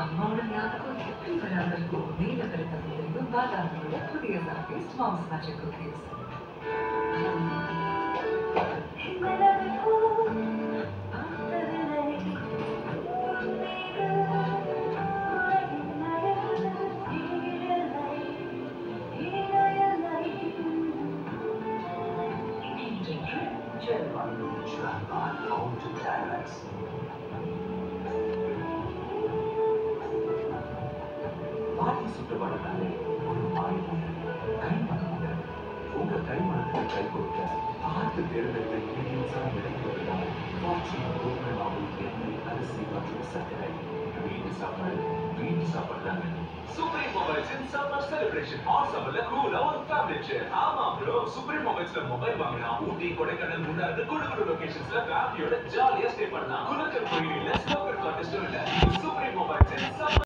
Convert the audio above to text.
அம்மாவோட ஞாபகம் எப்படி வராமல் இருக்கும் நீலக்கல் தகுதியும் பாதாமோட புதிய சாப்பிஸ் மாம்ஸ் மேஜிக் குக்கீஸ் பாட்டி சுற்றுவாடுனாலே ஒரு மாயம் கைமணம் உங்க கைமணத்துக்கு கை கொடுக்க பார்த்து தேர்ந்தெடுத்த இன்கிரீடியன்ஸாக விளைவிப்பதுதான் ஃபார்ச்சூன் கோதுமை மாவு எண்ணெய் அரிசி மற்றும் சர்க்கரை வீட்டு சாப்பாடு தாங்க Supreme Mobiles in summer celebration. Hot summer la cool our family trip. ஆமா bro, Supreme Mobiles la mobile வாங்கினா ஊட்டி கொடைக்கானல் மூணாறு குடு குடு லொகேஷன்ஸ்ல ஃபேமிலியோட ஜாலியா ஸ்டே பண்ணலாம். குலக்கல் கோயில்ல ஸ்னோக்கர் கான்டெஸ்டும் இல்ல.